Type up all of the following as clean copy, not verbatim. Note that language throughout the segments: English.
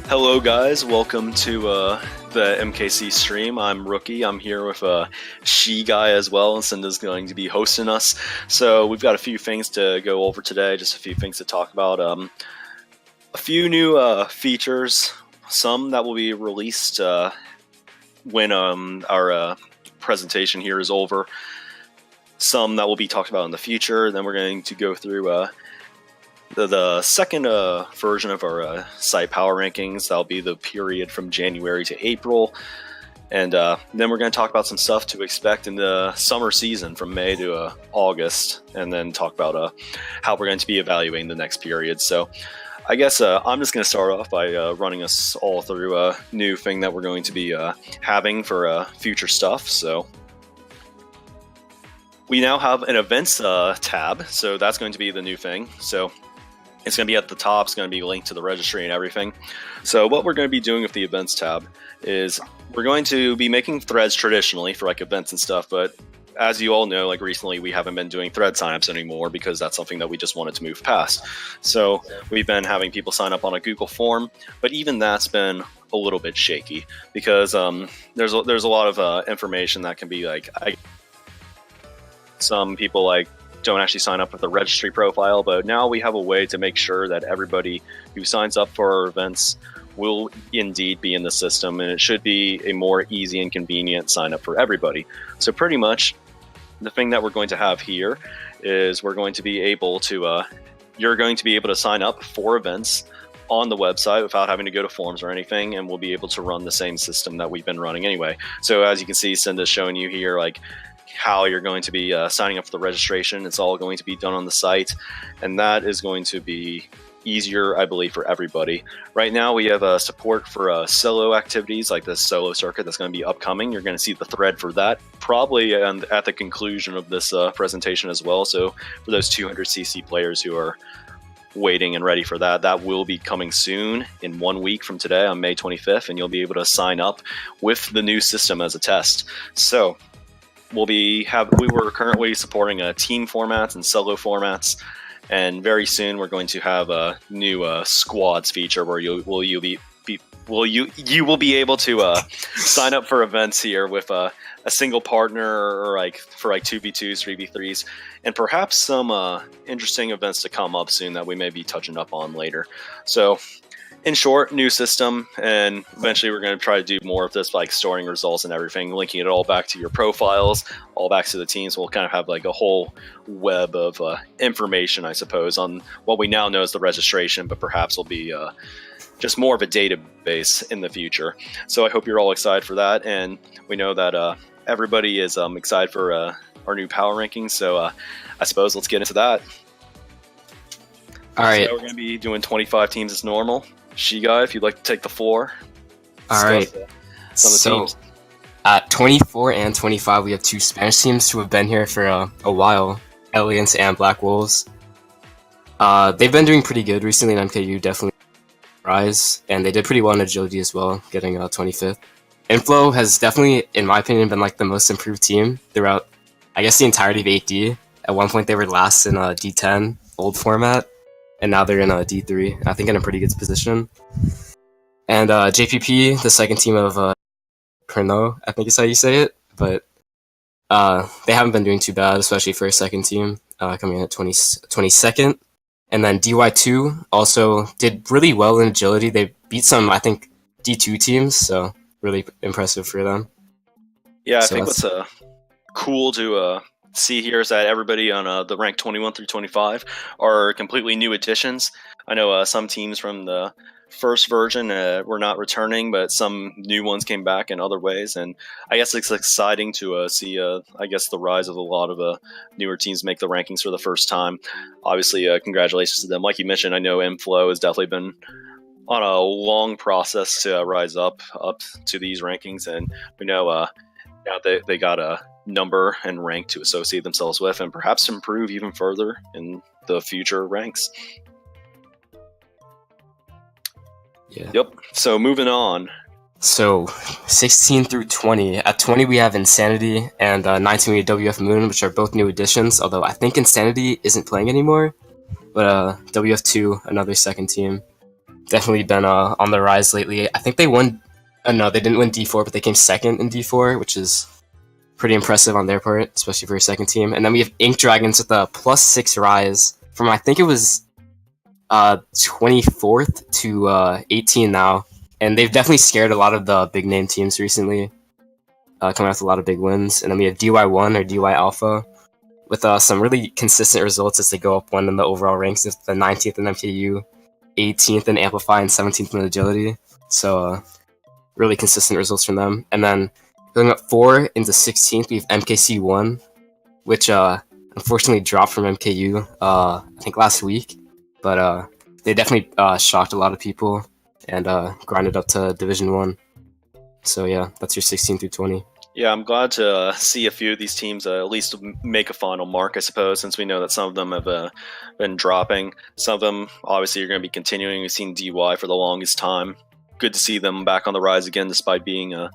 Hello, guys. Welcome to the MKC stream. I'm Rookie. I'm here with She Guy as well, and Cinda's going to be hosting us. So we've got a few things to go over today, just a few things to talk about. A few new features, some that will be released when our presentation here is over. Some that will be talked about in the future. Then we're going to go through the second version of our site power rankings. That'll be the period from January to April. And then we're going to talk about some stuff to expect in the summer season from May to August, and then talk about how we're going to be evaluating the next period. So I guess I'm just going to start off by running us all through a new thing that we're going to be having for future stuff. So we now have an events tab, so that's going to be the new thing. So it's going to be at the top. It's going to be linked to the registry and everything. So what we're going to be doing with the events tab is we're going to be making threads traditionally for like events and stuff. But as you all know, like recently we haven't been doing thread signups anymore because that's something that we just wanted to move past. So we've been having people sign up on a Google form, but even that's been a little bit shaky because there's a lot of information that can be like some people like don't actually sign up with a registry profile, but now we have a way to make sure that everybody who signs up for our events will indeed be in the system, and it should be a more easy and convenient sign up for everybody. So pretty much the thing that we're going to have here is we're going to be able to you're going to be able to sign up for events on the website without having to go to forums or anything, and we'll be able to run the same system that we've been running anyway. So as you can see, Cinda's showing you here like how you're going to be signing up for the registration. It's all going to be done on the site, and that is going to be easier, I believe, for everybody. Right now we have support for solo activities like the solo circuit that's going to be upcoming. You're going to see the thread for that probably at the conclusion of this presentation as well. So for those 200cc players who are waiting and ready for that, that will be coming soon in 1 week from today on May 25th, and you'll be able to sign up with the new system as a test. So we were currently supporting team formats and solo formats, and very soon we're going to have a new squads feature where you will be able to sign up for events here with a single partner, or like for like 2v2s, 3v3s, and perhaps some interesting events to come up soon that we may be touching up on later. So in short, new system, and eventually we're going to try to do more of this, like storing results and everything, linking it all back to your profiles, all back to the teams. We'll kind of have like a whole web of information, I suppose, on what we now know as the registration, but perhaps will be just more of a database in the future. So I hope you're all excited for that, and we know that everybody is excited for our new power rankings. So I suppose let's get into that. All right. So we're going to be doing 25 teams as normal. She Guy, if you'd like to take the floor. All right. Some of the teams. At 24 and 25, we have two Spanish teams who have been here for a while, Alliance and Black Wolves. They've been doing pretty good recently in MKU, definitely rise, and they did pretty well in agility as well, getting 25th. Inflow has definitely, in my opinion, been like the most improved team throughout, I guess, the entirety of 8D. At one point, they were last in D10 old format, and now they're in D3, I think in a pretty good position. And JPP, the second team of Pernod, I think is how you say it, but they haven't been doing too bad, especially for a second team, coming in at 22nd. And then DY2 also did really well in agility. They beat some, I think, D2 teams, so really impressive for them. Yeah, I think what's cool to see here is that everybody on the rank 21 through 25 are completely new additions. I know some teams from the first version were not returning, but some new ones came back in other ways, and I guess it's exciting to see I guess the rise of a lot of newer teams make the rankings for the first time. Obviously, congratulations to them. Like you mentioned, I know Inflow has definitely been on a long process to rise up to these rankings, and we know now they got a number and rank to associate themselves with, and perhaps improve even further in the future ranks. Yeah. Yep. So moving on. So 16 through 20. At 20 we have Insanity, and 19 we have WF Moon, which are both new additions, although I think Insanity isn't playing anymore. But WF2, another second team. definitely been on the rise lately. I think they won. No, they didn't win D4, but they came second in D4, which is pretty impressive on their part, especially for a second team. And then we have Ink Dragons with a +6 rise from, I think it was 24th to 18 now. And they've definitely scared a lot of the big name teams recently, coming out with a lot of big wins. And then we have DY1 or DY Alpha with some really consistent results as they go up one in the overall ranks. It's the 19th in MKU, 18th in Amplify, and 17th in Agility. So really consistent results from them. And then going up 4 into 16th, we have MKC1, which unfortunately dropped from MKU, I think last week. But they definitely shocked a lot of people and grinded up to Division 1. So yeah, that's your 16 through 20. Yeah, I'm glad to see a few of these teams at least make a final mark, I suppose, since we know that some of them have been dropping. Some of them, obviously, are going to be continuing. We've seen DY for the longest time. Good to see them back on the rise again, despite being a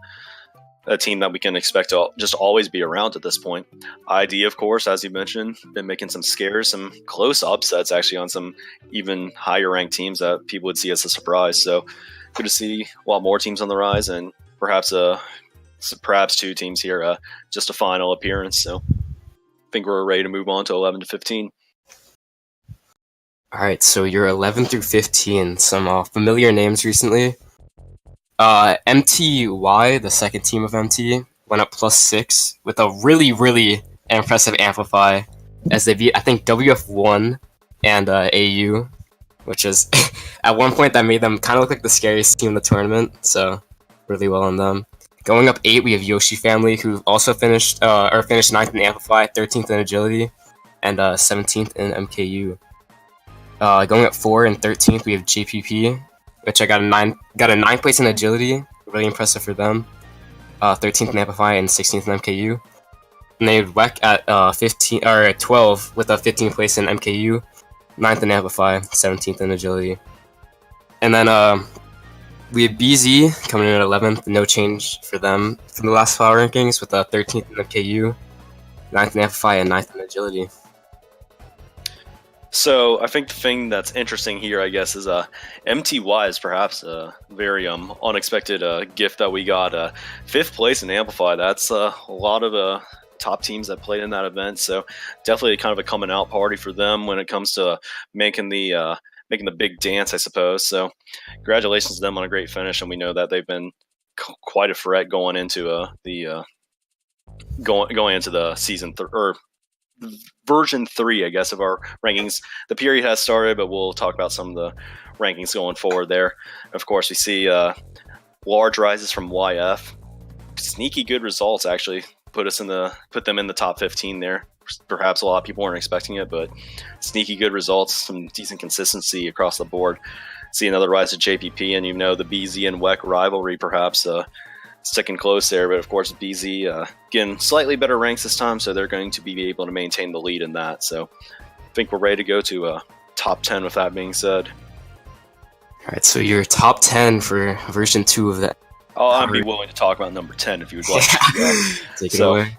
team that we can expect to just always be around at this point. ID, of course, as you mentioned, been making some scares, some close upsets, actually, on some even higher-ranked teams that people would see as a surprise. So good to see a lot more teams on the rise, and perhaps two teams here, just a final appearance. So I think we're ready to move on to 11 to 15. All right, so you're 11 through 15. Some familiar names recently. MTY, the second team of MT, went up +6 with a really, really impressive Amplify as they beat, I think, WF1 and AU, which is at one point that made them kind of look like the scariest team in the tournament. So really well on them. Going up 8, we have Yoshi Family, who also finished 9th in Amplify, 13th in Agility, and 17th in MKU. Going up 4 and 13th, we have JPP, which I got a 9th place in Agility, really impressive for them. 13th in Amplify and 16th in MKU. And they had WEC at 15 or 12 with a 15th place in MKU, 9th in Amplify, 17th in Agility. And then we have BZ coming in at 11th, no change for them from the last 5 rankings, with a 13th in MKU, 9th in Amplify, and 9th in Agility. So I think the thing that's interesting here, I guess, is MTY is perhaps a very unexpected gift that we got. 5th place in Amplify. That's a lot of top teams that played in that event. So definitely kind of a coming out party for them when it comes to making the big dance, I suppose. So congratulations to them on a great finish, and we know that they've been quite a threat going into the season or version 3, I guess, of our rankings. The period has started, but we'll talk about some of the rankings going forward there. Of course, we see large rises from YF. Sneaky good results, actually, put them in the top 15 there. Perhaps a lot of people weren't expecting it, but sneaky good results, some decent consistency across the board. See another rise to JPP, and the BZ and WEC rivalry perhaps sticking close there. But of course, BZ getting slightly better ranks this time, so they're going to be able to maintain the lead in that. So I think we're ready to go to top 10 with that being said. All right, so your top 10 for version 2 of that. Oh, I'd be willing to talk about number 10 if you would like. Take it away.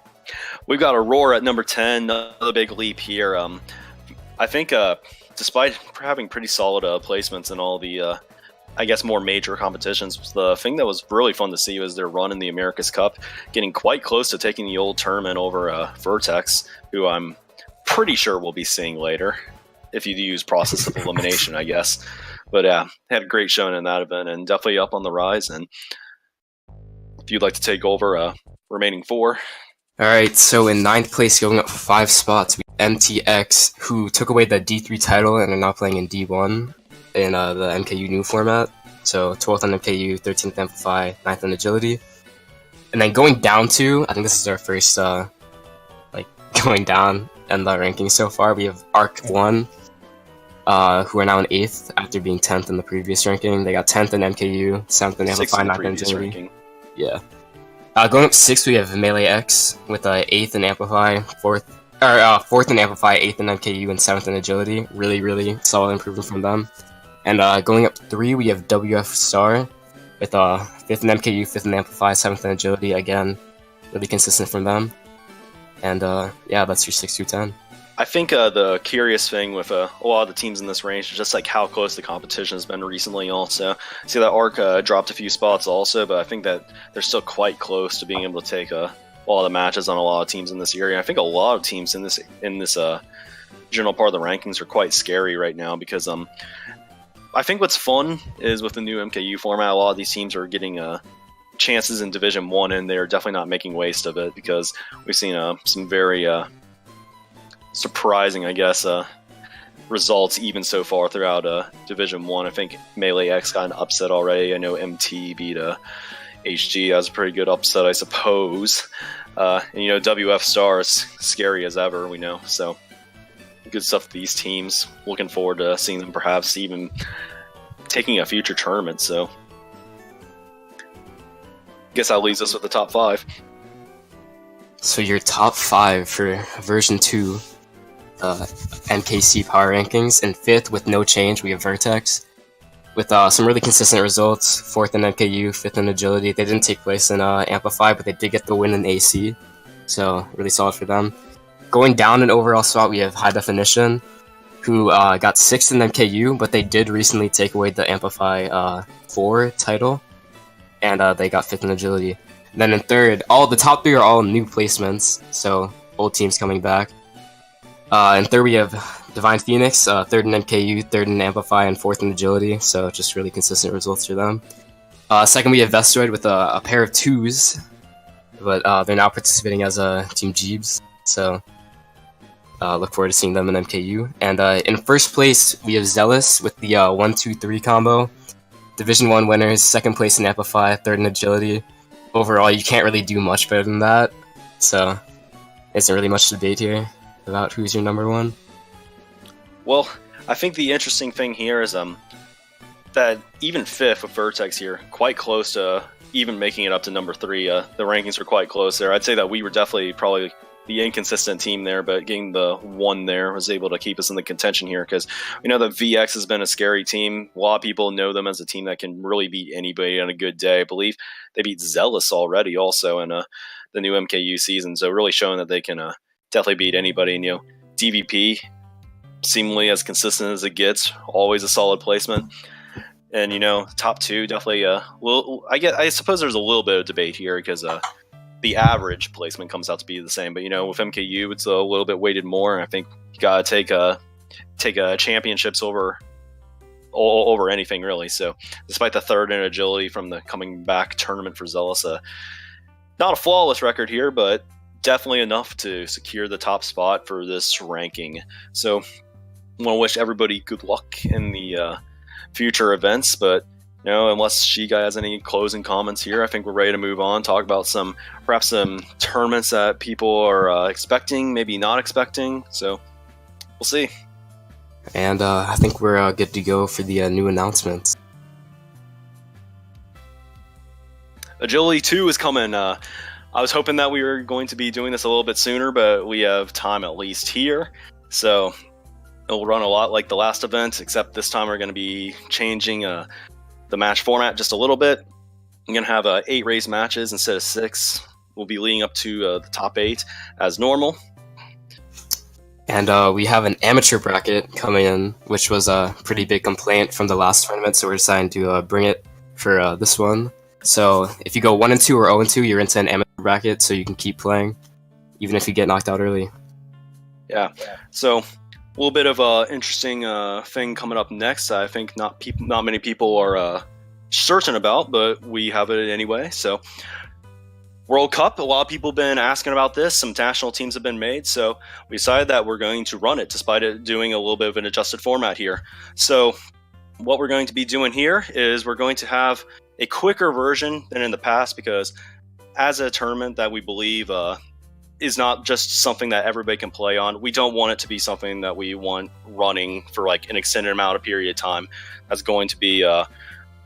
We've got Aurora at number 10, another big leap here. I think despite having pretty solid placements in all the, I guess, more major competitions, the thing that was really fun to see was their run in the America's Cup, getting quite close to taking the old tournament over Vertex, who I'm pretty sure we'll be seeing later, if you use process of elimination, I guess. But yeah, had a great showing in that event, and definitely up on the rise. And if you'd like to take over remaining 4. Alright, so in 9th place, going up 5 spots, we have MTX, who took away the D3 title and are now playing in D1 in the MKU new format. So 12th on MKU, 13th Amplify, 9th on Agility. And then going down to, I think this is our first going down in the rankings so far, we have ARC1, who are now in 8th after being 10th in the previous ranking. They got 10th in MKU, 7th in Amplify, 9th in Agility. Ranking. Yeah. Going up 6, we have Melee X with 8th in Amplify, 4th in Amplify, 8th in MKU, and 7th in Agility. Really, really solid improvement from them. And going up 3, we have WF Star with 5th in MKU, 5th in Amplify, 7th in Agility. Again, really consistent from them. And yeah, that's your 6 through 10. I think the curious thing with a lot of the teams in this range is just like how close the competition has been recently. Also, see that ARC dropped a few spots also, but I think that they're still quite close to being able to take a lot of the matches on a lot of teams in this area. I think a lot of teams in this general part of the rankings are quite scary right now because I think what's fun is with the new MKU format, a lot of these teams are getting chances in Division 1, and they're definitely not making waste of it because we've seen some very surprising, I guess, results even so far throughout Division 1. I think Melee X got an upset already. I know MT beat HG. That was a pretty good upset, I suppose. And, WF Star is scary as ever, we know. So, good stuff for these teams. Looking forward to seeing them perhaps even taking a future tournament. So, guess that leaves us with the top 5. So your top 5 for version 2 MKC power rankings. In 5th, with no change, we have Vertex. With some really consistent results. 4th in MKU, 5th in Agility. They didn't take place in Amplify, but they did get the win in AC. So, really solid for them. Going down in overall spot, we have High Definition, who got 6th in MKU, but they did recently take away the Amplify 4 title. And they got 5th in Agility. Then in 3rd, the top 3 are all new placements, so old teams coming back. In 3rd, we have Divine Phoenix, 3rd in MKU, 3rd in Amplify, and 4th in Agility, so just really consistent results for them. 2nd, we have Vestoid with a pair of 2s, but they're now participating as Team Jeebs, so look forward to seeing them in MKU. And in 1st place, we have Zealous with the 1-2-3 combo. Division 1 winners, 2nd place in Amplify, 3rd in Agility. Overall, you can't really do much better than that, so isn't really much debate here about who's your number 1. Well, I think the interesting thing here is that even 5th with Vertex here, quite close to even making it up to number 3. The rankings were quite close there. I'd say that we were definitely probably the inconsistent team there, but getting the 1 there was able to keep us in the contention here because we know that VX has been a scary team. A lot of people know them as a team that can really beat anybody on a good day. I believe they beat Zealous already also in the new MKU season, so really showing that they can definitely beat anybody. And, DVP, seemingly as consistent as it gets, always a solid placement. And, top 2 definitely, I suppose there's a little bit of debate here because the average placement comes out to be the same. But, with MKU, it's a little bit weighted more. And I think you got to take championships over anything, really. So, despite the 3rd in Agility from the coming back tournament for Zealous, not a flawless record here, but definitely enough to secure the top spot for this ranking. So, I want to wish everybody good luck in the future events, but unless Shigai has any closing comments here, I think we're ready to move on, talk about perhaps some tournaments that people are expecting, maybe not expecting, so we'll see. And I think we're good to go for the new announcements. Agility 2 is coming. I was hoping that we were going to be doing this a little bit sooner, but we have time at least here. So it'll run a lot like the last event, except this time we're going to be changing the match format just a little bit. I'm going to have 8 race matches instead of 6. We'll be leading up to the top 8 as normal. And we have an amateur bracket coming in, which was a pretty big complaint from the last tournament, so we're deciding to bring it for this one. So if you go 1-2 or 0-2, you're into an amateur bracket, so you can keep playing, even if you get knocked out early. Yeah. So a little bit of an interesting thing coming up next. I think not many people are certain about, but we have it anyway. So World Cup, a lot of people have been asking about this. Some national teams have been made, so we decided that we're going to run it, despite it doing a little bit of an adjusted format here. So what we're going to be doing here is we're going to have a quicker version than in the past, because as a tournament that we believe is not just something that everybody can play on, we don't want it to be something that we want running for like an extended amount of period of time. That's going to be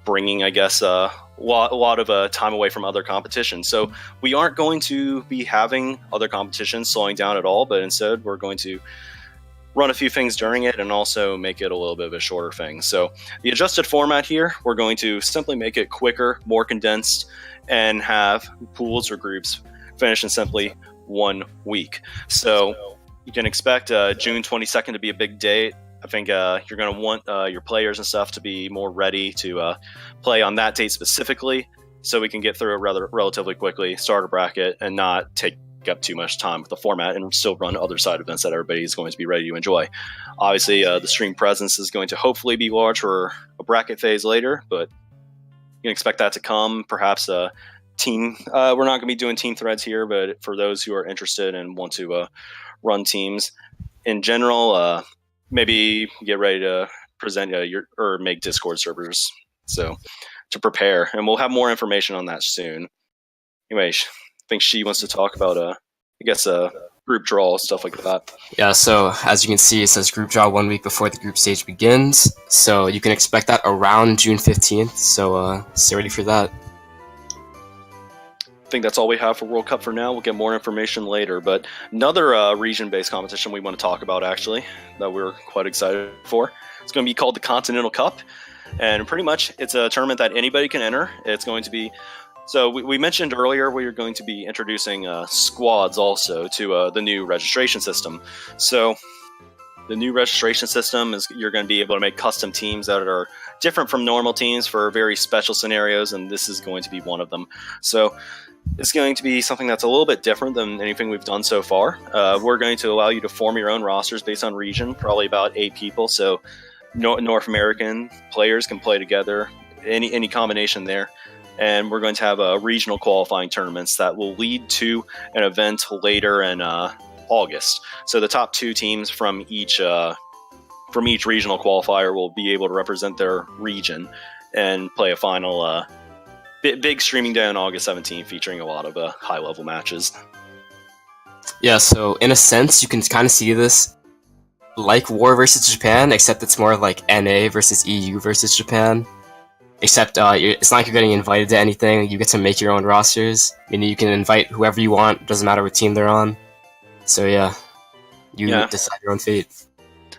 bringing, I guess, a lot of time away from other competitions. So we aren't going to be having other competitions slowing down at all, but instead we're going to run a few things during it and also make it a little bit of a shorter thing. So the adjusted format here, we're going to simply make it quicker, more condensed, and have pools or groups finish in simply 1 week. So You can expect June 22nd to be a big date. I think you're going to want your players and stuff to be more ready to play on that date specifically, so we can get through it relatively quickly, start a bracket, and not take up too much time with the format, and still run other side events that everybody is going to be ready to enjoy. Obviously, the stream presence is going to hopefully be large for a bracket phase later, but you can expect that to come. Perhaps a team. We're not going to be doing team threads here, but for those who are interested and want to run teams in general, maybe get ready to present or make Discord servers so to prepare, and we'll have more information on that soon. Anyway, I think she wants to talk about group draw, stuff like that. Yeah, so as you can see, it says group draw 1 week before the group stage begins, so you can expect that around June 15th, so stay ready for that. I think that's all we have for World Cup for now. We'll get more information later, but another region-based competition we want to talk about, actually, that we're quite excited for. It's going to be called the Continental Cup, and pretty much it's a tournament that anybody can enter. It's going to be... So we mentioned earlier we are going to be introducing squads also to the new registration system. So the new registration system is you're going to be able to make custom teams that are different from normal teams for very special scenarios, and this is going to be one of them. So it's going to be something that's a little bit different than anything we've done so far. We're going to allow you to form your own rosters based on region, probably about 8 people. So North American players can play together, any combination there. And we're going to have regional qualifying tournaments that will lead to an event later in August. So the top 2 teams from each regional qualifier will be able to represent their region and play a final big streaming day on August 17th, featuring a lot of high-level matches. Yeah, so in a sense, you can kind of see this like War versus Japan, except it's more like NA versus EU versus Japan. Except it's not like you're getting invited to anything. You get to make your own rosters. Meaning you can invite whoever you want. Doesn't matter what team they're on. So yeah, you decide your own fate.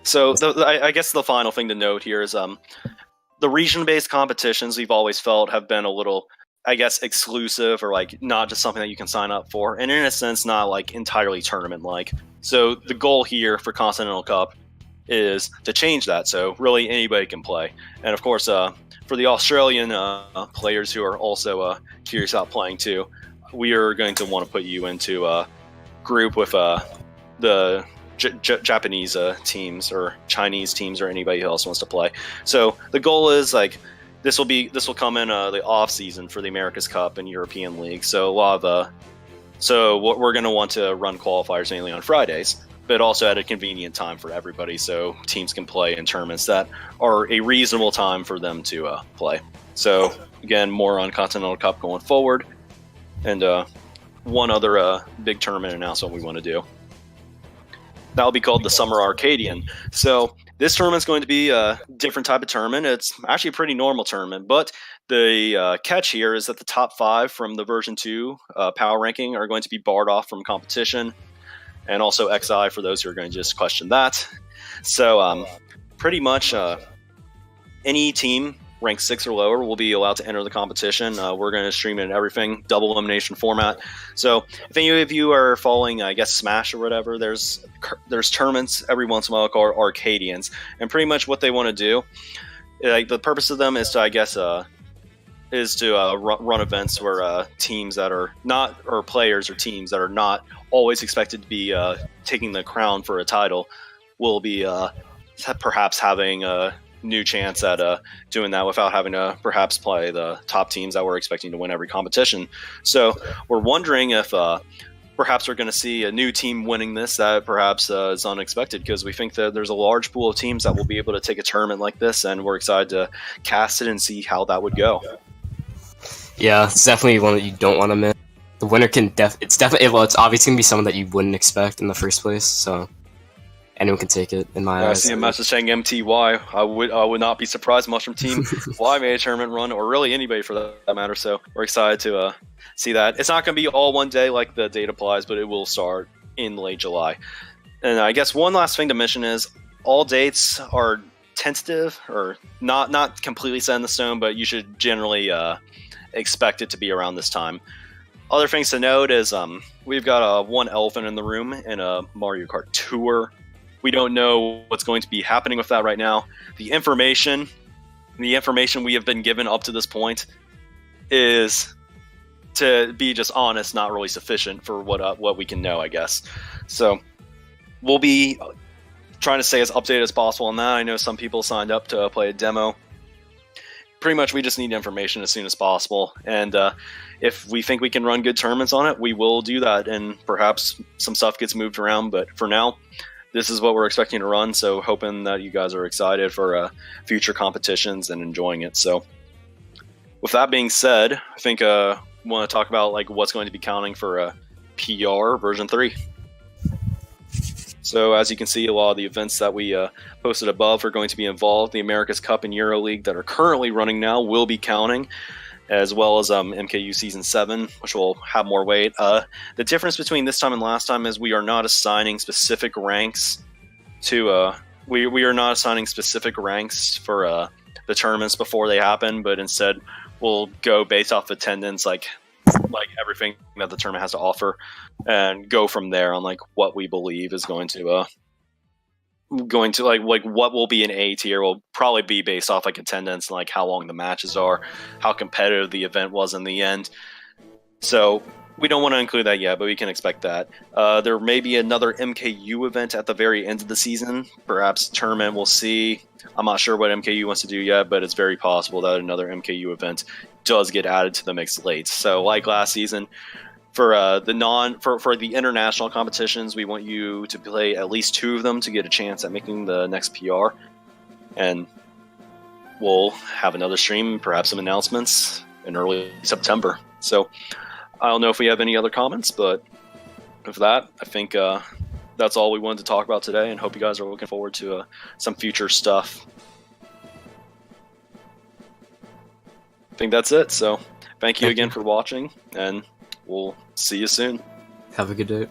So I guess the final thing to note here is the region-based competitions we've always felt have been a little, I guess, exclusive, or like not just something that you can sign up for, and in a sense not like entirely tournament-like. So the goal here for Continental Cup is to change that, so really anybody can play. And of course, for the Australian players who are also curious about playing too, we are going to want to put you into a group with the Japanese teams or Chinese teams or anybody else wants to play. So the goal is like this will come in the off season for the America's Cup and European League. So a lot of so what we're going to want to run qualifiers mainly on Fridays, but also at a convenient time for everybody, so teams can play in tournaments that are a reasonable time for them to play. So again, more on Continental Cup going forward, and one other big tournament announcement we want to do. That'll be called the Summer Arcadian. So this tournament's going to be a different type of tournament. It's actually a pretty normal tournament, but the catch here is that the top 5 from the version 2 power ranking are going to be barred off from competition, and also XI for those who are going to just question that. So pretty much any team ranked 6 or lower will be allowed to enter the competition. We're going to stream it in everything, double elimination format. So if any of you are following, I guess, Smash or whatever, there's tournaments every once in a while called Arcadians, and pretty much what they want to do, like the purpose of them is to, I guess, run events where teams that are not, or players or teams that are not always expected to be taking the crown for a title will be perhaps having a new chance at doing that without having to perhaps play the top teams that we're expecting to win every competition. So we're wondering if perhaps we're going to see a new team winning this that perhaps is unexpected, because we think that there's a large pool of teams that will be able to take a tournament like this, and we're excited to cast it and see how that would go. Yeah, it's definitely one that you don't want to miss. The winner can it's obviously gonna be someone that you wouldn't expect in the first place, so anyone can take it in my eyes. I see a message saying MTY. I would not be surprised Mushroom Team Y made a tournament run, or really anybody for that matter. So we're excited to see that. It's not going to be all one day like the date applies, but it will start in late July. And I guess one last thing to mention is all dates are tentative, or not completely set in the stone, but you should generally expect it to be around this time. Other things to note is we've got one elephant in the room in a Mario Kart Tour. We don't know what's going to be happening with that right now. The information we have been given up to this point is, to be just honest, not really sufficient for what we can know, I guess. So we'll be trying to stay as updated as possible on that. I know some people signed up to play a demo. Pretty much we just need information as soon as possible, and if we think we can run good tournaments on it, we will do that, and perhaps some stuff gets moved around, but for now, this is what we're expecting to run, so hoping that you guys are excited for future competitions and enjoying it. So with that being said, I think I want to talk about like what's going to be counting for PR version 3. So as you can see, a lot of the events that we posted above are going to be involved. The America's Cup and Euro League that are currently running now will be counting, as well as MKU Season 7, which will have more weight. The difference between this time and last time is we are not assigning specific ranks to... we are not assigning specific ranks for the tournaments before they happen, but instead we'll go based off attendance, like everything that the tournament has to offer, and go from there on like what we believe is going to like what will be an A tier will probably be based off like attendance and like how long the matches are, how competitive the event was in the end. So we don't want to include that yet, but we can expect that. There may be another MKU event at the very end of the season, perhaps tournament, we'll see. I'm not sure what MKU wants to do yet, but it's very possible that another MKU event does get added to the mix late. So like last season, for the international competitions, we want you to play at least 2 of them to get a chance at making the next PR. And we'll have another stream, perhaps some announcements in early September. So I don't know if we have any other comments, but with that, I think that's all we wanted to talk about today, and hope you guys are looking forward to some future stuff. I think that's it. So thank you again for watching, and we'll see you soon. Have a good day.